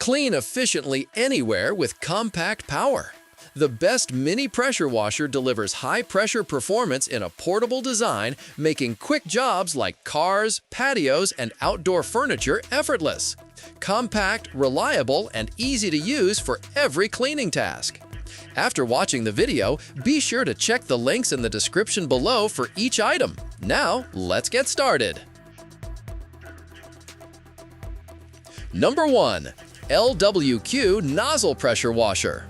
Clean efficiently anywhere with compact power. The best mini pressure washer delivers high-pressure performance in a portable design, making quick jobs like cars, patios, and outdoor furniture effortless. Compact, reliable, and easy to use for every cleaning task. After watching the video, be sure to check the links in the description below for each item. Now, let's get started. Number 1. LWQ Nozzle Pressure Washer.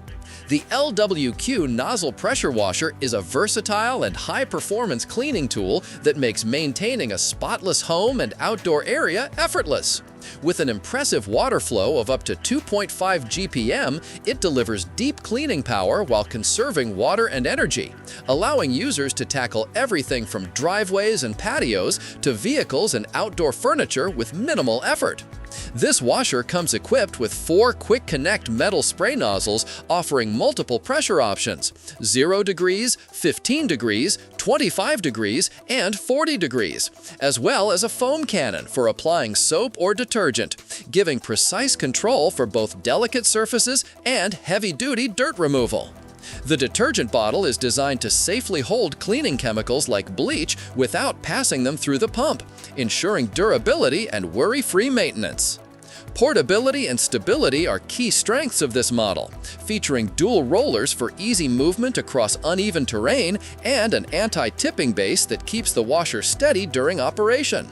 The LWQ Nozzle Pressure Washer is a versatile and high-performance cleaning tool that makes maintaining a spotless home and outdoor area effortless. With an impressive water flow of up to 2.5 GPM, it delivers deep cleaning power while conserving water and energy, allowing users to tackle everything from driveways and patios to vehicles and outdoor furniture with minimal effort. This washer comes equipped with 4 quick connect metal spray nozzles offering multiple pressure options: 0 degrees, 15 degrees, 25 degrees, and 40 degrees, as well as a foam cannon for applying soap or detergent, giving precise control for both delicate surfaces and heavy-duty dirt removal. The detergent bottle is designed to safely hold cleaning chemicals like bleach without passing them through the pump, ensuring durability and worry-free maintenance. Portability and stability are key strengths of this model, featuring dual rollers for easy movement across uneven terrain and an anti-tipping base that keeps the washer steady during operation.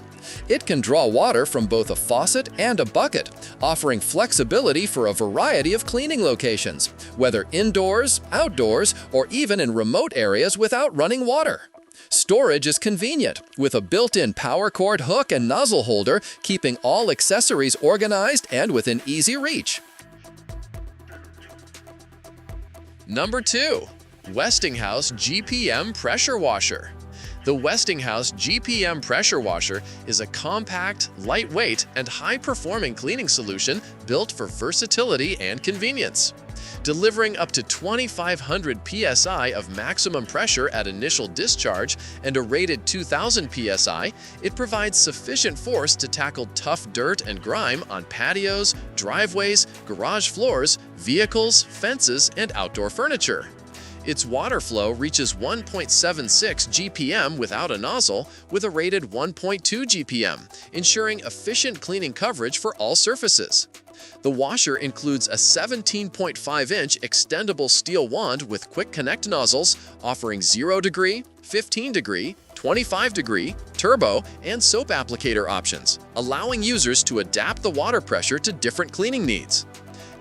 It can draw water from both a faucet and a bucket, offering flexibility for a variety of cleaning locations, whether indoors, outdoors, or even in remote areas without running water. Storage is convenient, with a built-in power cord hook and nozzle holder, keeping all accessories organized and within easy reach. Number 2. Westinghouse GPM Pressure Washer. The Westinghouse GPM Pressure Washer is a compact, lightweight, and high-performing cleaning solution built for versatility and convenience. Delivering up to 2,500 psi of maximum pressure at initial discharge and a rated 2,000 psi, it provides sufficient force to tackle tough dirt and grime on patios, driveways, garage floors, vehicles, fences, and outdoor furniture. Its water flow reaches 1.76 GPM without a nozzle, with a rated 1.2 GPM, ensuring efficient cleaning coverage for all surfaces. The washer includes a 17.5-inch extendable steel wand with quick connect nozzles, offering 0 degree, 15 degree, 25 degree, turbo, and soap applicator options, allowing users to adapt the water pressure to different cleaning needs.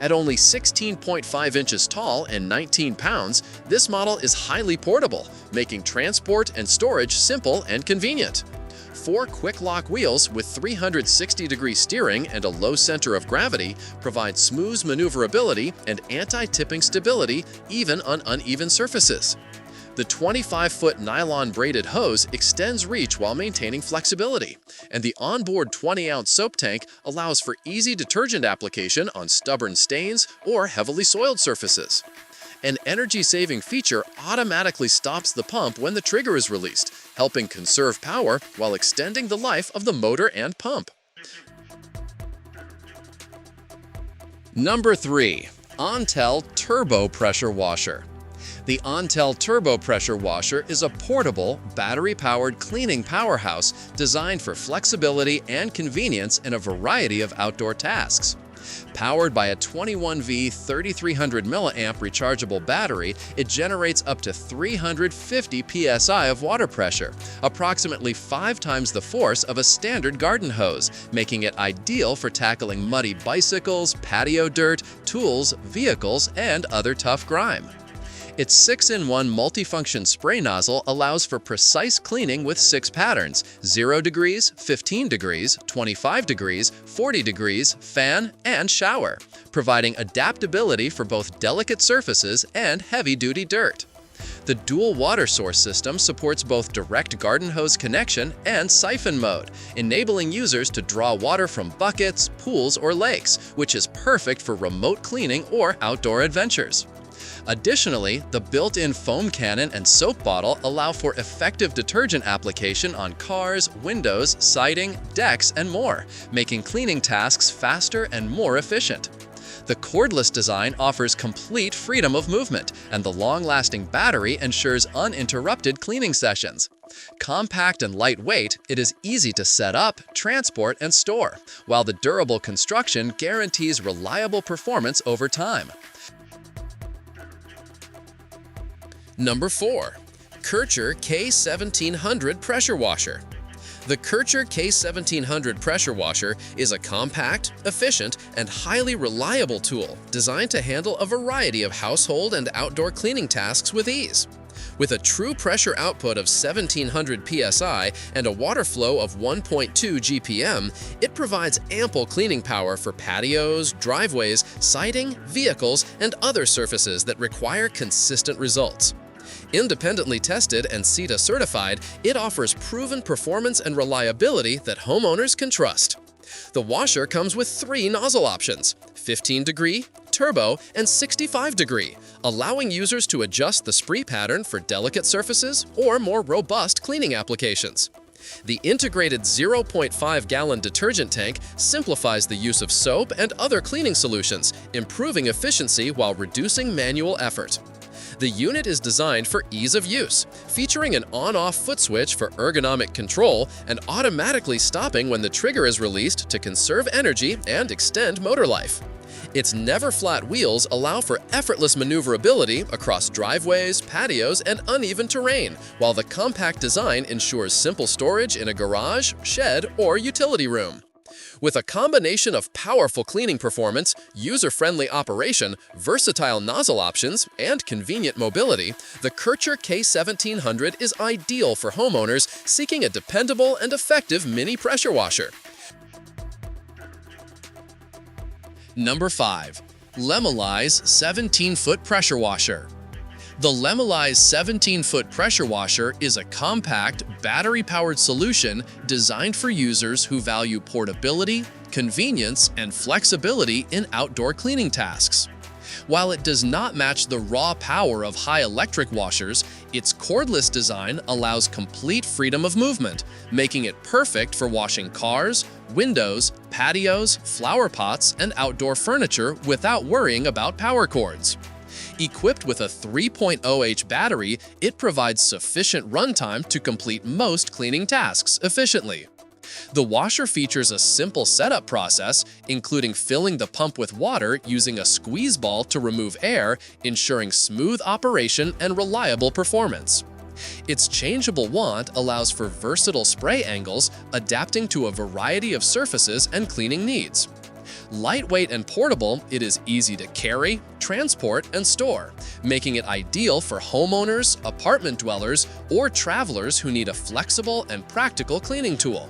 At only 16.5 inches tall and 19 pounds, this model is highly portable, making transport and storage simple and convenient. 4 quick-lock wheels with 360-degree steering and a low center of gravity provide smooth maneuverability and anti-tipping stability even on uneven surfaces. The 25-foot nylon braided hose extends reach while maintaining flexibility, and the onboard 20-ounce soap tank allows for easy detergent application on stubborn stains or heavily soiled surfaces. An energy-saving feature automatically stops the pump when the trigger is released, helping conserve power while extending the life of the motor and pump. Number 3. Ontel Turbo Pressure Washer. The Ontel Turbo Pressure Washer is a portable, battery-powered cleaning powerhouse designed for flexibility and convenience in a variety of outdoor tasks. Powered by a 21V 3300 mAh rechargeable battery, it generates up to 350 psi of water pressure, approximately 5 times the force of a standard garden hose, making it ideal for tackling muddy bicycles, patio dirt, tools, vehicles, and other tough grime. Its 6-in-1 multifunction spray nozzle allows for precise cleaning with 6 patterns: 0 degrees, 15 degrees, 25 degrees, 40 degrees, fan, and shower, providing adaptability for both delicate surfaces and heavy-duty dirt. The dual water source system supports both direct garden hose connection and siphon mode, enabling users to draw water from buckets, pools, or lakes, which is perfect for remote cleaning or outdoor adventures. Additionally, the built-in foam cannon and soap bottle allow for effective detergent application on cars, windows, siding, decks, and more, making cleaning tasks faster and more efficient. The cordless design offers complete freedom of movement, and the long-lasting battery ensures uninterrupted cleaning sessions. Compact and lightweight, it is easy to set up, transport, and store, while the durable construction guarantees reliable performance over time. Number 4. Kärcher K1700 Pressure Washer. The Kärcher K1700 pressure washer is a compact, efficient, and highly reliable tool designed to handle a variety of household and outdoor cleaning tasks with ease. With a true pressure output of 1700 psi and a water flow of 1.2 GPM, it provides ample cleaning power for patios, driveways, siding, vehicles, and other surfaces that require consistent results. Independently tested and CETA certified, it offers proven performance and reliability that homeowners can trust. The washer comes with 3 nozzle options: 15-degree, turbo, and 65-degree, allowing users to adjust the spree pattern for delicate surfaces or more robust cleaning applications. The integrated 0.5-gallon detergent tank simplifies the use of soap and other cleaning solutions, improving efficiency while reducing manual effort. The unit is designed for ease of use, featuring an on-off foot switch for ergonomic control and automatically stopping when the trigger is released to conserve energy and extend motor life. Its never-flat wheels allow for effortless maneuverability across driveways, patios, and uneven terrain, while the compact design ensures simple storage in a garage, shed, or utility room. With a combination of powerful cleaning performance, user-friendly operation, versatile nozzle options, and convenient mobility, the Kärcher K1700 is ideal for homeowners seeking a dependable and effective mini pressure washer. Number 5. Lemolifys 17-foot pressure washer. The Lemolifys 17-foot pressure washer is a compact, battery-powered solution designed for users who value portability, convenience, and flexibility in outdoor cleaning tasks. While it does not match the raw power of high electric washers, its cordless design allows complete freedom of movement, making it perfect for washing cars, windows, patios, flower pots, and outdoor furniture without worrying about power cords. Equipped with a 3.0H battery, it provides sufficient runtime to complete most cleaning tasks efficiently. The washer features a simple setup process, including filling the pump with water using a squeeze ball to remove air, ensuring smooth operation and reliable performance. Its changeable wand allows for versatile spray angles, adapting to a variety of surfaces and cleaning needs. Lightweight and portable, it is easy to carry, transport, and store, making it ideal for homeowners, apartment dwellers, or travelers who need a flexible and practical cleaning tool.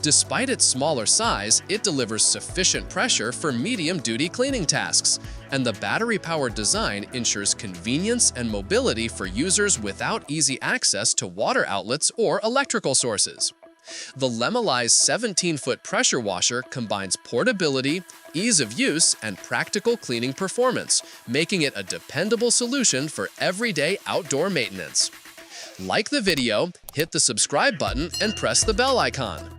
Despite its smaller size, it delivers sufficient pressure for medium-duty cleaning tasks, and the battery-powered design ensures convenience and mobility for users without easy access to water outlets or electrical sources. The Lemolifys 17-foot pressure washer combines portability, ease of use, and practical cleaning performance, making it a dependable solution for everyday outdoor maintenance. Like the video, hit the subscribe button, and press the bell icon.